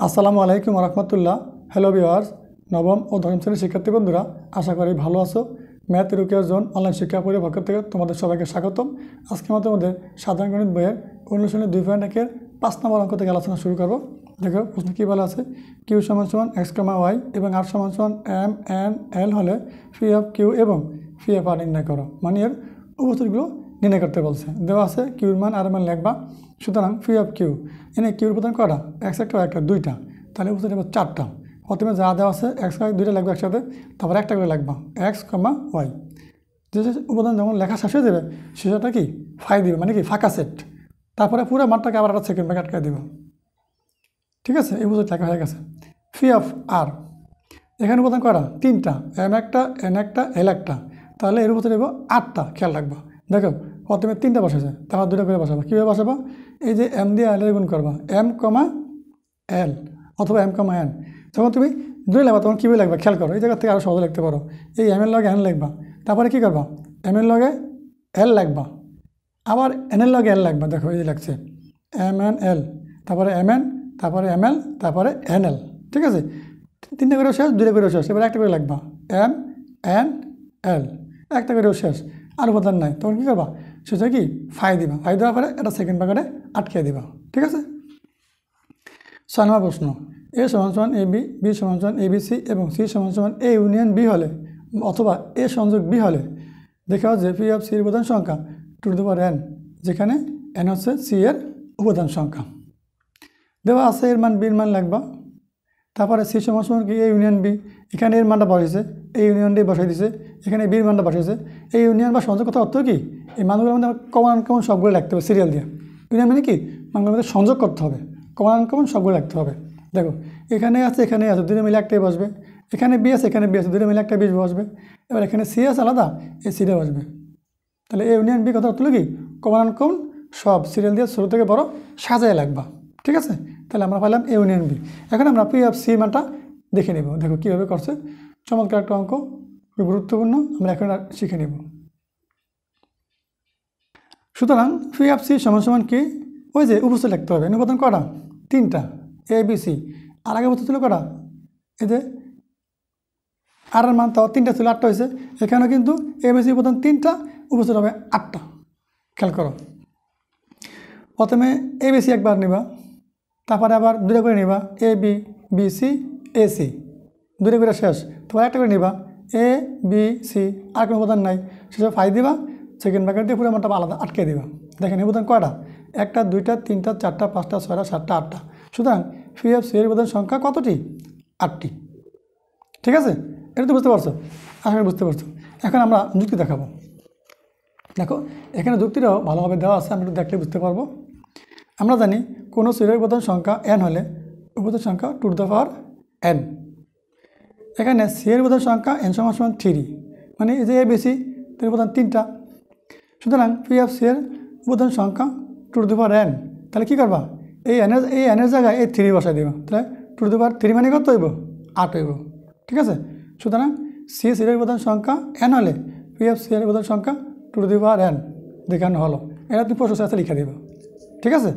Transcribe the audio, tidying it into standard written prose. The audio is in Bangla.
আসসালামু আলাইকুম রহমতুল্লাহ। হ্যালো ভিউয়ার্স, নবম ও দশম শ্রেণীর শিক্ষার্থী বন্ধুরা, আশা করি ভালো আছো। ম্যাথ এডুকেয়ার জোন অনলাইন শিক্ষা পরিবারের পক্ষ থেকে তোমাদের সবাইকে স্বাগতম। আজকে তোমাদের সাধারণ গণিত বইয়ের অনুশীলনী 2.1-এর 5 নম্বর অঙ্ক থেকে আলোচনা শুরু করব। দেখো প্রশ্ন কী বলা আছে, কিউ সমান সমান এক্স কমা ওয়াই এবং আর সমান সমান এম এন এল হলে ফি অফ কিউ এবং ফি অফ আর নির্ণয় করো। মানে এর উপস্থিতিগুলো নির্ণয় করতে বলছে। দেওয়া আছে কিউর মান আর মান লিখবা। সুতরাং ফি অফ কিউ এনে কিউর উপাদান কটা, এক্স একটা একটা দুইটা, তাহলে উপস্থিত হবে 4টা। প্রথমে যা দেওয়া আছে এক্স ওয়াই দুইটা লাগবে একসাথে, তারপর একটা করে লাগবা এক্স কমা ওয়াই। যে উপাদান যখন লেখা শেষ হয়ে যাবে সেটা কি ফাই দিবে, মানে কি ফাঁকা সেট। তারপরে পুরো মাঠটাকে আবার একটা সেকেন্ড ব্যাক আটকে দিব। ঠিক আছে, এই বুঝতে লেখা হয়ে গেছে। ফি অফ আর এখানে উপাদান করা 3টা, এম একটা এন একটা এল একটা, তাহলে এর উপরে দেবো 8টা। খেয়াল রাখবা, দেখো প্রথমে 3টা বসেছে, তারপর 2টা করে বসাবো। কীভাবে বসাবো, এই যে এম দিয়ে এল গুণ করবা, এম কমা এল অথবা এম কমা এন। যখন তুমি 2 লাগবা তখন কীভাবে লাগবে খেয়াল করো, এই জায়গা থেকে আরও সহজে লিখতে পারো। এই এম এর লগে এন লিখবা, তারপরে কী করবা, এম এর লগে এল লাগবা, আবার এন এর লগে এল লাগবা। দেখো এই যে লাগছে এম এন এল, তারপরে এম এন, তারপরে এম এল, তারপরে এন এল। ঠিক আছে, 3টা করেও শেষ, 2টা করেও শেষ। এবার একটা করে লাগবা এম এন এল, একটা করেও শেষ, আর উপাদান নাই। তখন কী করবা, সেটা কি ফাই দিবা। ফাই দেওয়ার পরে এটা সেকেন্ড ব্র্যাকেটে আটকে দিবা। ঠিক আছে। 6 নম্বর প্রশ্ন, এ সমান সমান এ বি, বি সমান সমান এ বি সি এবং সি সমান সমান এ ইউনিয়ন বি হলে অথবা এ সংযোগ বি হলে দেখা যে পি অফ সির উপাদান সংখ্যা two to the power n, যেখানে এন হচ্ছে সি এর উপাদান সংখ্যা। দেওয়া আছে এর মান বির মান লাগবা। তারপরে সি সমান সমান কি এ ইউনিয়ন বি, এখানে এর মানটা বসেছে, এই ইউনিয়ন ডি বসাই দিছে, এখানে বির মানটা বসেছে। এই ইউনিয়ন বা সংযোগ কথা অর্থ কি, এই মানগুলোর মধ্যে কমন আনকমন সবগুলো লিখতে হবে সিরিয়াল দিয়ে। ইউনিয়ন মানে কি, মানগুলোর মধ্যে সংযোগ করতে হবে, কমন আনকমন সবগুলো লিখতে হবে। দেখো এখানে আছে, এখানে আছে, 2 মিলে একটাই বসবে। এখানে বি আছে, এখানে বি আছে, 2 মিলে একটা বিশ বসবে। এবার এখানে সি আছে আলাদা, এই সিটা বসবে। তাহলে এ ইউনিয়ন বি কথা অর্থ কি, কমন আনকমন সব সিরিয়াল দিয়ে ছোটো থেকে বড় সাজায় লাগবা। ঠিক আছে, তাহলে আমরা পাইলাম এ ইউনিয়ন বি। এখন আমরা পি অফ সি মানটা দেখে নেব। দেখো কীভাবে করছে, চমৎকার একটা অঙ্ক, খুব গুরুত্বপূর্ণ, আমরা এখন শিখে নেব। সুতরাং পি অফ সি সমান সমান কি, ওই যে উপস্থিত লিখতে হবে। উপাদান কটা, 3টা, এ বি সি। আর আগে উপস্থিত ছিল কটা, এই যে আর এর মান তো 3টা ছিল, 8টা হয়েছে। এখানে কিন্তু এ বি সি উপাদান 3টা, উপস্থিত হবে 8টা। খেয়াল করো, প্রথমে এ বি সি একবার নিবা, তারপরে আবার 2টা করে নিবা A B B C A C, 2টা করে শেষ। তারপর একটা করে নিবা এ বি সি, আর কোনো উপাদান নাই, সেসব ফাই দিবা, সেকেন্ড ব্র্যাকেট দিয়ে পুরো মানটা আলাদা আটকে দিবা। দেখেন উপাদান কয়টা, 1টা 2টা 3টা 4টা 5টা 6টা 7টা 8টা। সুতরাং পি অফ সি এর উপাদান সংখ্যা কতটি, 8টি। ঠিক আছে, এটা তো বুঝতে পারছো, আশা করি বুঝতে পারছো। এখন আমরা যুক্তি দেখাবো। দেখো এখানে যুক্তিটাও ভালোভাবে দেওয়া আছে, আমি একটু দেখলে বুঝতে পারবো। আমরা জানি কোনো সিরিয়াল উপাদান সংখ্যা n হলে উপাদান সংখ্যা two to the power n। এখানে সি এর উপাদান সংখ্যা n সমান সমান 3, মানে এই যে এ বেশি এর উপাদান 3টা। সুতরাং পি অফ সি এর উপাদান সংখ্যা two to the power n। তাহলে কী করবা, এই এনের জায়গায় এই 3 বসাই দেবা। তাহলে টু টু দি পাওয়ার 3 মানে কত হইব, 8 হইব। ঠিক আছে, সুতরাং সি সিরিয়াল উপাদান সংখ্যা n হলে পি অফ সি এর উপাদান সংখ্যা two to the power n দেখানো হলো। এটা তুমি প্রশ্ন লিখে দেবে। ঠিক আছে।